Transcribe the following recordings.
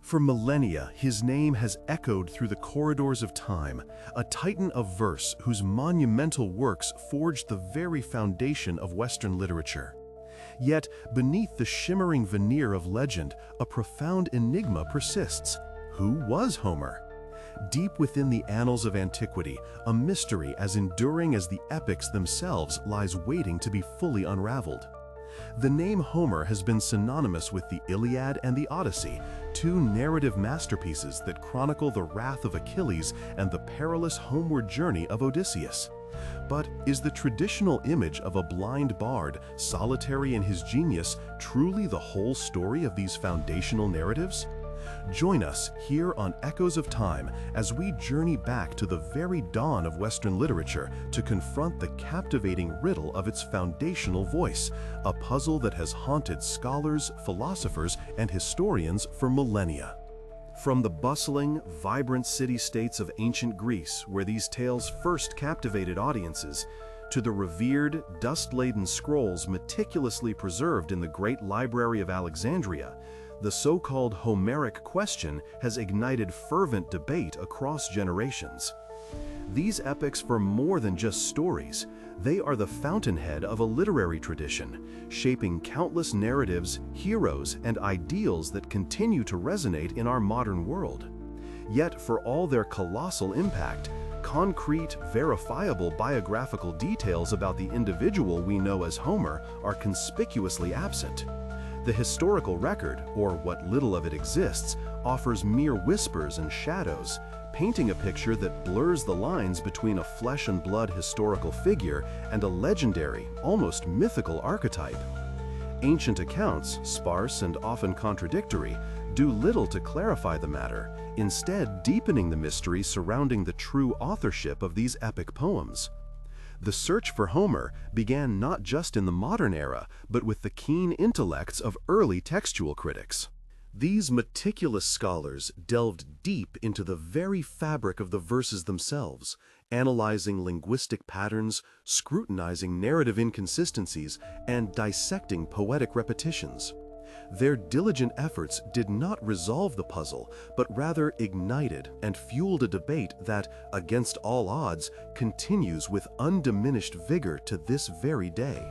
For millennia, his name has echoed through the corridors of time, a titan of verse whose monumental works forged the very foundation of Western literature. Yet, beneath the shimmering veneer of legend, a profound enigma persists. Who was Homer? Deep within the annals of antiquity, a mystery as enduring as the epics themselves lies waiting to be fully unraveled. The name Homer has been synonymous with the Iliad and the Odyssey, two narrative masterpieces that chronicle the wrath of Achilles and the perilous homeward journey of Odysseus. But is the traditional image of a blind bard, solitary in his genius, truly the whole story of these foundational narratives? Join us here on Echoes of Time as we journey back to the very dawn of Western literature to confront the captivating riddle of its foundational voice, a puzzle that has haunted scholars, philosophers, and historians for millennia. From the bustling, vibrant city-states of ancient Greece, where these tales first captivated audiences, to the revered, dust-laden scrolls meticulously preserved in the great library of Alexandria, the so-called Homeric Question has ignited fervent debate across generations. These epics are more than just stories. They are the fountainhead of a literary tradition, shaping countless narratives, heroes, and ideals that continue to resonate in our modern world. Yet, for all their colossal impact, concrete, verifiable biographical details about the individual we know as Homer are conspicuously absent. The historical record, or what little of it exists, offers mere whispers and shadows, painting a picture that blurs the lines between a flesh and blood historical figure and a legendary, almost mythical archetype. Ancient accounts, sparse and often contradictory, do little to clarify the matter, instead deepening the mystery surrounding the true authorship of these epic poems. The search for Homer began not just in the modern era, but with the keen intellects of early textual critics. These meticulous scholars delved deep into the very fabric of the verses themselves, analyzing linguistic patterns, scrutinizing narrative inconsistencies, and dissecting poetic repetitions. Their diligent efforts did not resolve the puzzle, but rather ignited and fueled a debate that, against all odds, continues with undiminished vigor to this very day.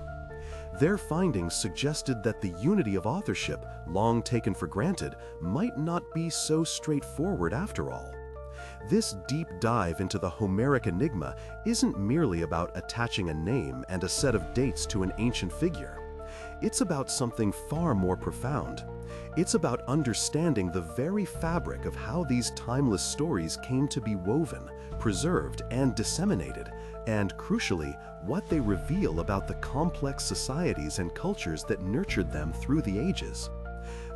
Their findings suggested that the unity of authorship, long taken for granted, might not be so straightforward after all. This deep dive into the Homeric enigma isn't merely about attaching a name and a set of dates to an ancient figure. It's about something far more profound. It's about understanding the very fabric of how these timeless stories came to be woven, preserved, and disseminated, and, crucially, what they reveal about the complex societies and cultures that nurtured them through the ages.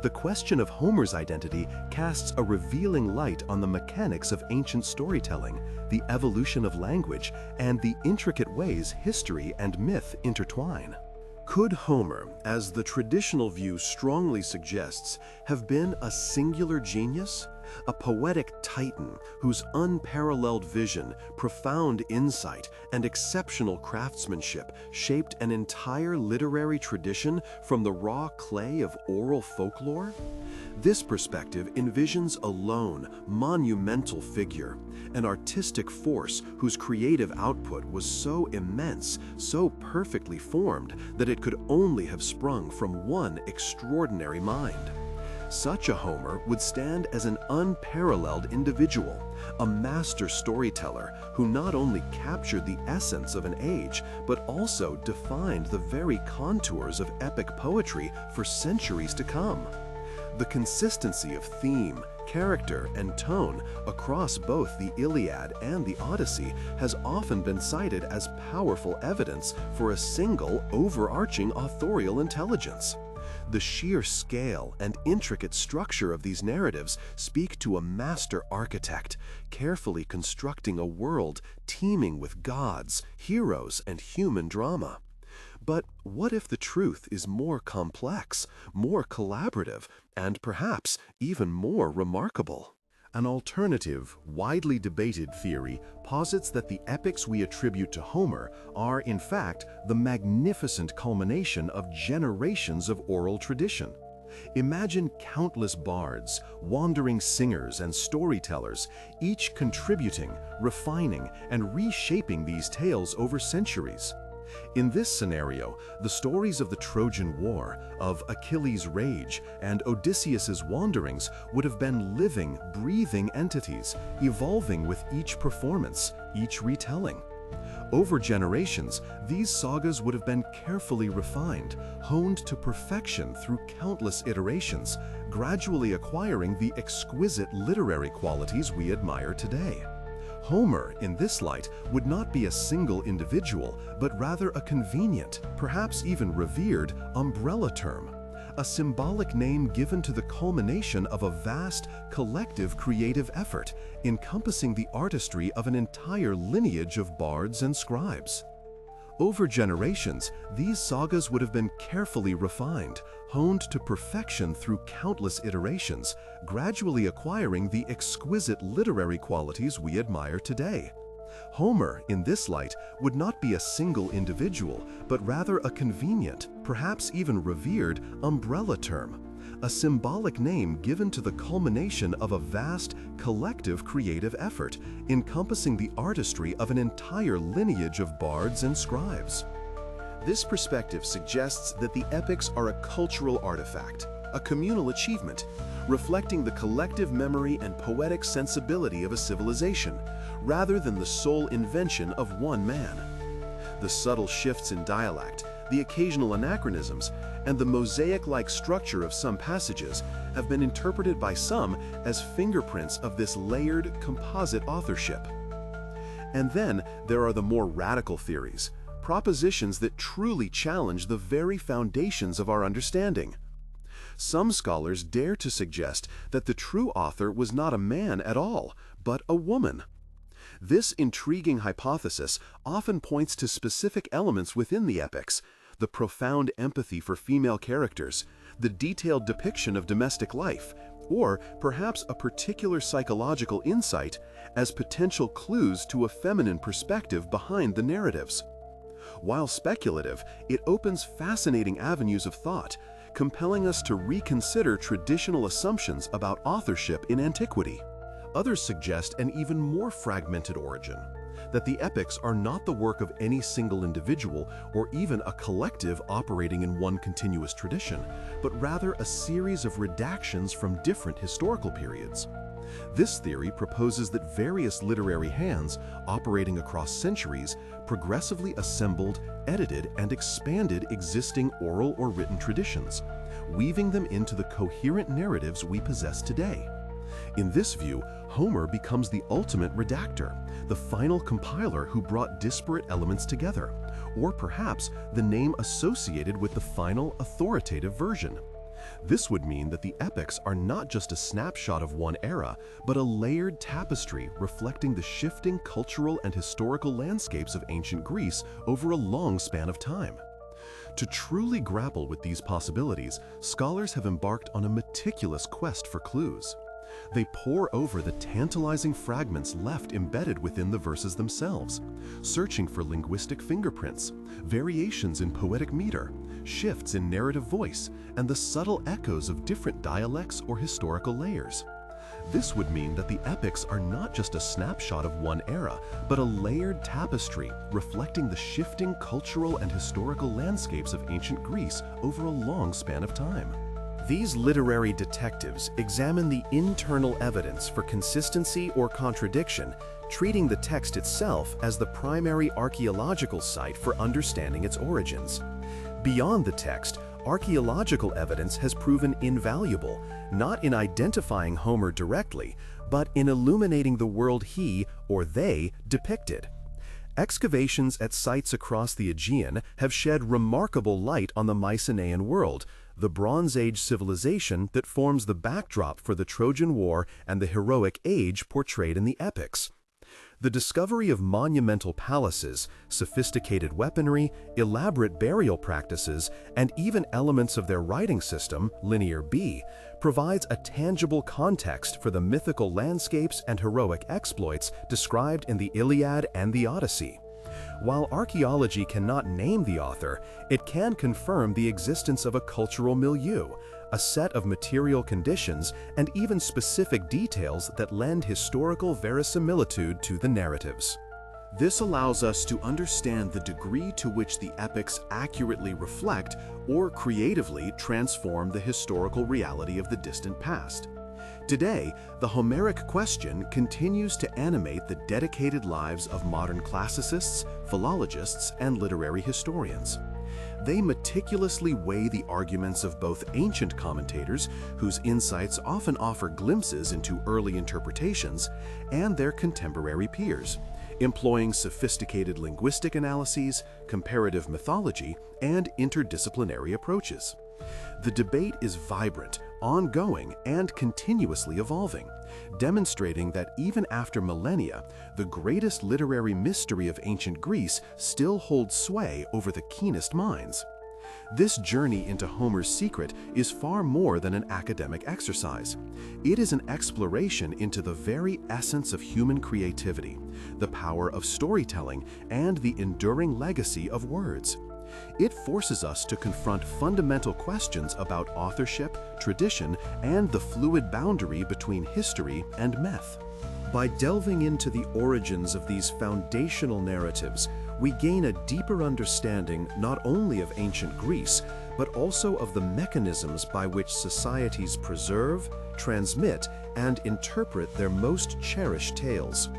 The question of Homer's identity casts a revealing light on the mechanics of ancient storytelling, the evolution of language, and the intricate ways history and myth intertwine. Could Homer, as the traditional view strongly suggests, have been a singular genius? A poetic titan whose unparalleled vision, profound insight, and exceptional craftsmanship shaped an entire literary tradition from the raw clay of oral folklore? This perspective envisions a lone, monumental figure, an artistic force whose creative output was so immense, so perfectly formed, that it could only have sprung from one extraordinary mind. Such a Homer would stand as an unparalleled individual, a master storyteller who not only captured the essence of an age, but also defined the very contours of epic poetry for centuries to come. The consistency of theme, character, and tone across both the Iliad and the Odyssey has often been cited as powerful evidence for a single, overarching authorial intelligence. The sheer scale and intricate structure of these narratives speak to a master architect, carefully constructing a world teeming with gods, heroes, and human drama. But what if the truth is more complex, more collaborative, and perhaps even more remarkable? An alternative, widely debated theory posits that the epics we attribute to Homer are, in fact, the magnificent culmination of generations of oral tradition. Imagine countless bards, wandering singers, and storytellers, each contributing, refining, and reshaping these tales over centuries. In this scenario, the stories of the Trojan War, of Achilles' rage, and Odysseus's wanderings would have been living, breathing entities, evolving with each performance, each retelling. Over generations, these sagas would have been carefully refined, honed to perfection through countless iterations, gradually acquiring the exquisite literary qualities we admire today. Homer, in this light, would not be a single individual, but rather a convenient, perhaps even revered, umbrella term, a symbolic name given to the culmination of a vast, collective creative effort, encompassing the artistry of an entire lineage of bards and scribes. Over generations, these sagas would have been carefully refined, honed to perfection through countless iterations, gradually acquiring the exquisite literary qualities we admire today. Homer, in this light, would not be a single individual, but rather a convenient, perhaps even revered, umbrella term, a symbolic name given to the culmination of a vast, collective creative effort, encompassing the artistry of an entire lineage of bards and scribes. This perspective suggests that the epics are a cultural artifact, a communal achievement, reflecting the collective memory and poetic sensibility of a civilization, rather than the sole invention of one man. The subtle shifts in dialect, the occasional anachronisms, and the mosaic-like structure of some passages have been interpreted by some as fingerprints of this layered, composite authorship. And then there are the more radical theories, propositions that truly challenge the very foundations of our understanding. Some scholars dare to suggest that the true author was not a man at all, but a woman. This intriguing hypothesis often points to specific elements within the epics: the profound empathy for female characters, the detailed depiction of domestic life, or perhaps a particular psychological insight as potential clues to a feminine perspective behind the narratives. While speculative, it opens fascinating avenues of thought, compelling us to reconsider traditional assumptions about authorship in antiquity. Others suggest an even more fragmented origin, that the epics are not the work of any single individual or even a collective operating in one continuous tradition, but rather a series of redactions from different historical periods. This theory proposes that various literary hands, operating across centuries, progressively assembled, edited, and expanded existing oral or written traditions, weaving them into the coherent narratives we possess today. In this view, Homer becomes the ultimate redactor, the final compiler who brought disparate elements together, or perhaps the name associated with the final authoritative version. This would mean that the epics are not just a snapshot of one era, but a layered tapestry reflecting the shifting cultural and historical landscapes of ancient Greece over a long span of time. To truly grapple with these possibilities, scholars have embarked on a meticulous quest for clues. They pore over the tantalizing fragments left embedded within the verses themselves, searching for linguistic fingerprints, variations in poetic meter, shifts in narrative voice, and the subtle echoes of different dialects or historical layers. This would mean that the epics are not just a snapshot of one era, but a layered tapestry reflecting the shifting cultural and historical landscapes of ancient Greece over a long span of time. These literary detectives examine the internal evidence for consistency or contradiction, treating the text itself as the primary archaeological site for understanding its origins. Beyond the text, archaeological evidence has proven invaluable, not in identifying Homer directly, but in illuminating the world he, or they, depicted. Excavations at sites across the Aegean have shed remarkable light on the Mycenaean world, the Bronze Age civilization that forms the backdrop for the Trojan War and the heroic age portrayed in the epics. The discovery of monumental palaces, sophisticated weaponry, elaborate burial practices, and even elements of their writing system, Linear B, provides a tangible context for the mythical landscapes and heroic exploits described in the Iliad and the Odyssey. While archaeology cannot name the author, it can confirm the existence of a cultural milieu, a set of material conditions, and even specific details that lend historical verisimilitude to the narratives. This allows us to understand the degree to which the epics accurately reflect or creatively transform the historical reality of the distant past. Today, the Homeric Question continues to animate the dedicated lives of modern classicists, philologists, and literary historians. They meticulously weigh the arguments of both ancient commentators, whose insights often offer glimpses into early interpretations, and their contemporary peers, employing sophisticated linguistic analyses, comparative mythology, and interdisciplinary approaches. The debate is vibrant, ongoing, and continuously evolving, demonstrating that even after millennia, the greatest literary mystery of ancient Greece still holds sway over the keenest minds. This journey into Homer's secret is far more than an academic exercise. It is an exploration into the very essence of human creativity, the power of storytelling, and the enduring legacy of words. It forces us to confront fundamental questions about authorship, tradition, and the fluid boundary between history and myth. By delving into the origins of these foundational narratives, we gain a deeper understanding not only of ancient Greece, but also of the mechanisms by which societies preserve, transmit, and interpret their most cherished tales.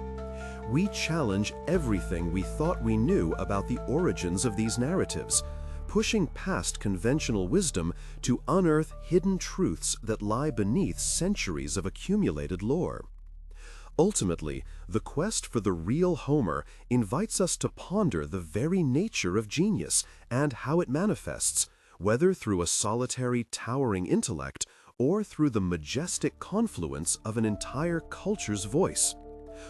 We challenge everything we thought we knew about the origins of these narratives, pushing past conventional wisdom to unearth hidden truths that lie beneath centuries of accumulated lore. Ultimately, the quest for the real Homer invites us to ponder the very nature of genius and how it manifests, whether through a solitary, towering intellect or through the majestic confluence of an entire culture's voice.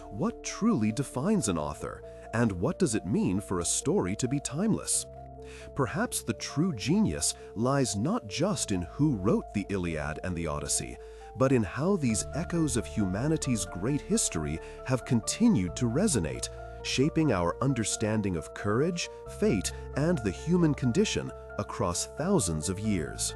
What truly defines an author, and what does it mean for a story to be timeless? Perhaps the true genius lies not just in who wrote the Iliad and the Odyssey, but in how these echoes of humanity's great history have continued to resonate, shaping our understanding of courage, fate, and the human condition across thousands of years.